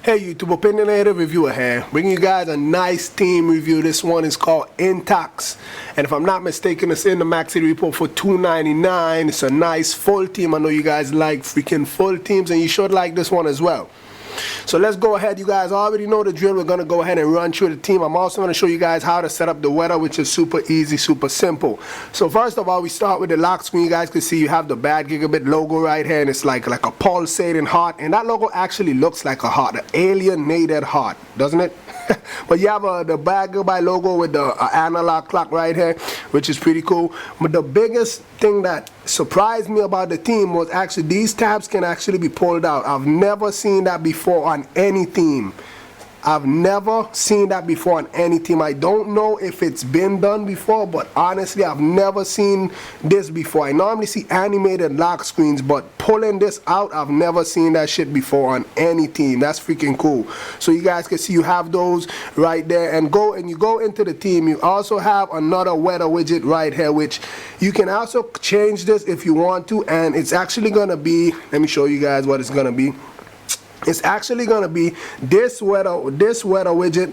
Hey YouTube, Opinionative Reviewer here, bringing you guys a nice theme review. This one is called Intax, and if I'm not mistaken, it's in the MacCiti Repo for $2.99. It's a nice full theme. I know you guys like freaking full themes, and you should like this one as well. So let's go ahead. You guys already know the drill. We're going to go ahead and run through the theme. I'm also going to show you guys how to set up the weather, which is super easy, super simple. So first of all, we start with the lock screen. You guys can see you have the bad gigabit logo right here, and it's like a pulsating heart, and that logo actually looks like a heart, an alienated heart, doesn't it? But you have the bad gigabit logo with the analog clock right here, which is pretty cool. But the biggest thing that surprised me about the theme was actually these tabs can actually be pulled out. I've never seen that before on any theme. I've never seen that before on any theme. I don't know if it's been done before, but honestly, I've never seen this before. I normally see animated lock screens, but pulling this out, I've never seen that shit before on any theme. That's freaking cool. So you guys can see you have those right there, and you go into the theme. You also have another weather widget right here, which you can also change this if you want to, and it's actually gonna be, let me show you guys what it's gonna be. It's actually going to be this weather widget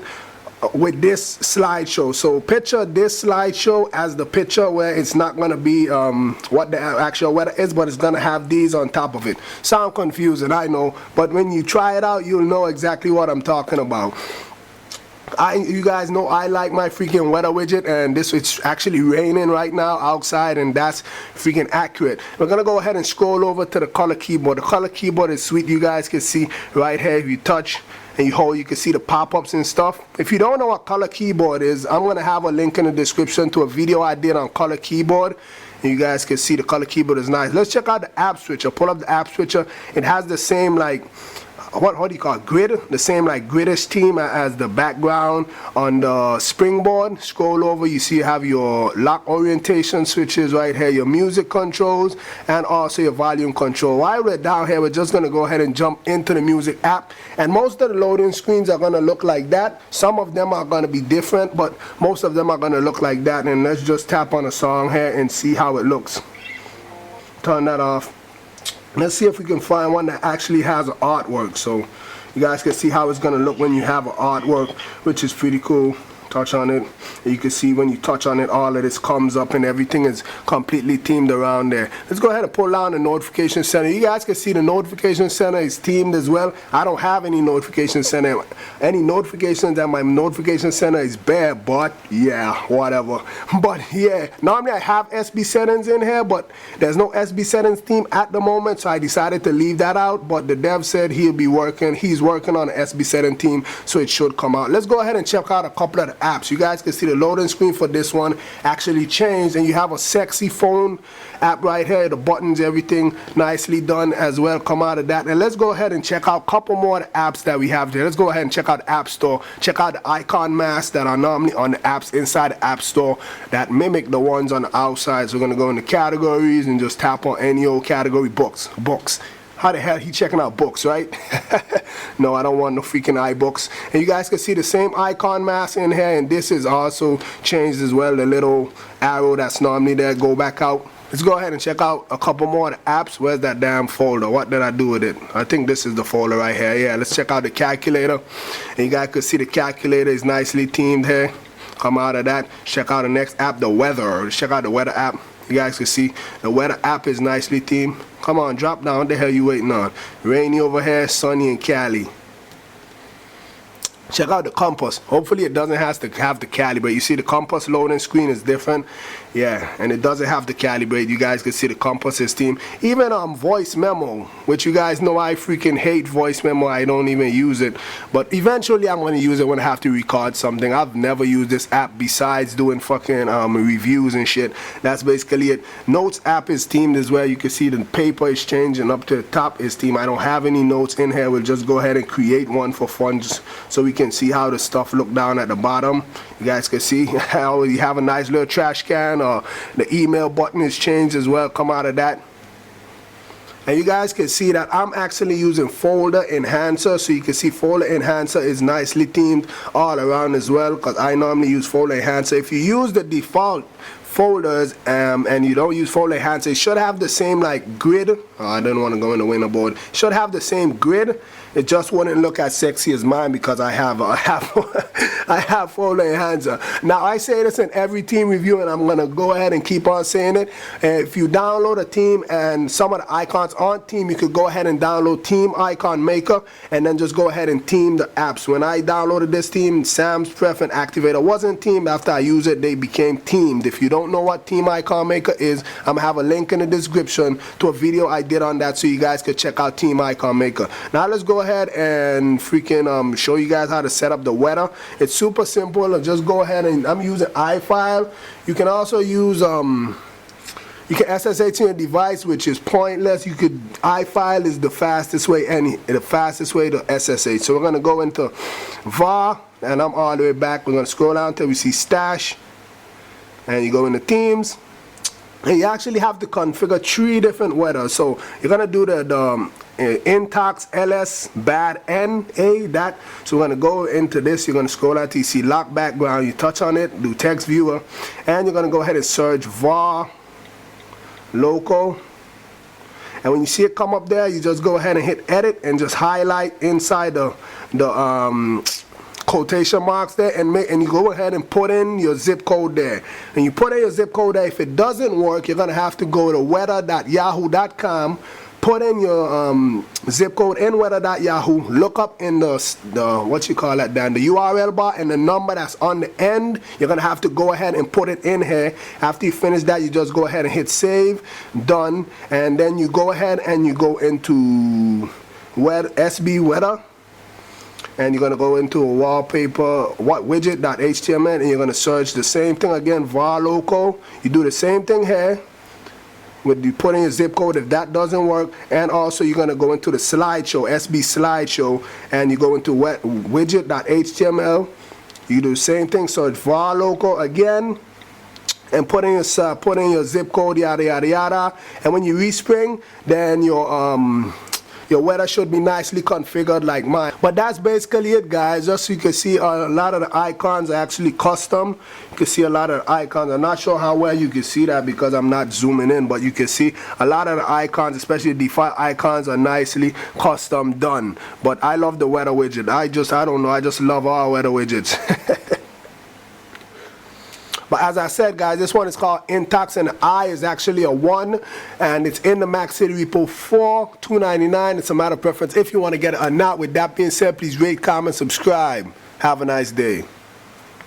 with this slideshow. So picture this slideshow as the picture where it's not going to be what the actual weather is, but it's going to have these on top of it. Sound confusing, I know, but when you try it out, you'll know exactly what I'm talking about. You guys know I like my freaking weather widget, and it's actually raining right now outside, and that's freaking accurate. We're gonna go ahead and scroll over to the color keyboard. The color keyboard is sweet. You guys can see right here, if you touch and you hold, you can see the pop-ups and stuff. If you don't know what color keyboard is, I'm gonna have a link in the description to a video I did on color keyboard. And you guys can see the color keyboard is nice. Let's check out the app switcher. Pull up the app switcher. It has the same like what do you call it? Grid, the same like gridish theme as the background on the springboard. Scroll over, you see you have your lock orientation switches right here, your music controls, and also your volume control. While we're down here, we're just going to go ahead and jump into the music app, and most of the loading screens are going to look like that. Some of them are going to be different, but most of them are going to look like that. And let's just tap on a song here and see how it looks. Turn that off. Let's see if we can find one that actually has an artwork, so you guys can see how it's going to look when you have an artwork, which is pretty cool. Touch on it, and you can see when you touch on it, all of this comes up and everything is completely themed around there. Let's go ahead and pull down the notification center. You guys can see the notification center is themed as well. I don't have any notification center, any notifications, and my notification center is bare, but yeah, whatever. But yeah, normally I have SB settings in here, but there's no SB settings theme at the moment, so I decided to leave that out. But the dev said he's working on an SB setting theme, so it should come out. Let's go ahead and check out a couple of the apps. You guys can see the loading screen for this one actually changed, and you have a sexy phone app right here. The buttons, everything nicely done as well, come out of that. And let's go ahead and check out a couple more of the apps that we have there. Let's go ahead and check out the App Store. Check out the icon masks that are normally on the apps inside the App Store that mimic the ones on the outside. So we're gonna go into categories and just tap on any old category. Books. How the hell he checking out books, right? No, I don't want no freaking iBooks. And you guys can see the same icon mask in here, and this is also changed as well. The little arrow that's normally there, go back out. Let's go ahead and check out a couple more of the apps. Where's that damn folder? What did I do with it? I think this is the folder right here. Yeah, let's check out the calculator. And you guys can see the calculator is nicely themed here. Come out of that. Check out the next app, the weather. Let's check out the weather app. You guys can see the weather app is nicely themed. Come on, drop down. What the hell you waiting on? Rainy over here, sunny in Cali. Check out the compass. Hopefully it doesn't have to calibrate. You see the compass loading screen is different. Yeah, and it doesn't have to calibrate. You guys can see the compass is themed. Even voice memo, which you guys know I freaking hate voice memo. I don't even use it. But eventually I'm going to use it when I have to record something. I've never used this app besides doing fucking reviews and shit. That's basically it. Notes app is themed as well. You can see the paper is changing up to the top is themed. I don't have any notes in here. We'll just go ahead and create one for fun just so we can see how the stuff look down at the bottom. You guys can see how you have a nice little trash can, or the email button is changed as well, come out of that. And you guys can see that I'm actually using folder enhancer, so you can see folder enhancer is nicely themed all around as well, because I normally use folder enhancer. If you use the default folders and you don't use folder enhancer, it should have the same like grid. I didn't want to go in the Winterboard. Should have the same grid it just wouldn't look as sexy as mine because I have I have folding hands. Now I say this in every team review, and I'm gonna go ahead and keep on saying it. If you download a theme and some of the icons aren't theme, you could go ahead and download Theme Icon Maker and then just go ahead and theme the apps. When I downloaded this theme, Sam's Pref and Activator wasn't themed. After I used it, they became themed. If you don't know what Theme Icon Maker is, I'm gonna have a link in the description to a video I did on that so you guys could check out Theme Icon Maker. Now let's go ahead and freaking show you guys how to set up the weather. It's super simple. Just go ahead and I'm using iFile. You can also use you can SSH to your device, which is pointless. You could iFile is the fastest way to SSH. So we're gonna go into var, and I'm all the way back. We're gonna scroll down until we see stash, and you go into themes. And you actually have to configure 3 different weathers. So you're gonna do the intox ls bad n a that. So we're gonna go into this. You're gonna scroll out till you see lock background. You touch on it, do text viewer, and you're gonna go ahead and search var local. And when you see it come up there, you just go ahead and hit edit and just highlight inside the quotation marks there, and you go ahead and put in your zip code there. And you put in your zip code there. If it doesn't work, you're gonna have to go to weather.yahoo.com, put in your zip code in weather.yahoo, look up in the what you call that, then the URL bar, and the number that's on the end, you're gonna have to go ahead and put it in here. After you finish that, you just go ahead and hit save, done, and then you go ahead and you go into SB weather, and you're going to go into a wallpaper widget.html, and you're going to search the same thing again, var local. You do the same thing here with you put in your zip code if that doesn't work, and also you're going to go into the slideshow, SB slideshow, and you go into widget.html. You do the same thing, search var local again, and put in your zip code, yada yada yada. And when you respring, then your weather should be nicely configured like mine. But that's basically it, guys. Just so you can see, a lot of the icons are actually custom. You can see a lot of the icons. I'm not sure how well you can see that because I'm not zooming in, but you can see a lot of the icons, especially the default icons, are nicely custom done. But I love the weather widget. I don't know, I just love all weather widgets. But as I said, guys, this one is called Intox, and the I is actually a 1, and it's in the MacCiti repo for $2.99. It's a matter of preference if you want to get it or not. With that being said, please rate, comment, subscribe. Have a nice day.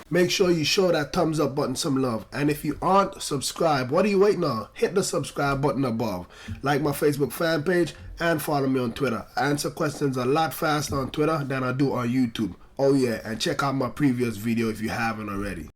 Make sure you show that thumbs up button some love. And if you aren't subscribed, what are you waiting on? Hit the subscribe button above. Like my Facebook fan page and follow me on Twitter. I answer questions a lot faster on Twitter than I do on YouTube. Oh yeah, and check out my previous video if you haven't already.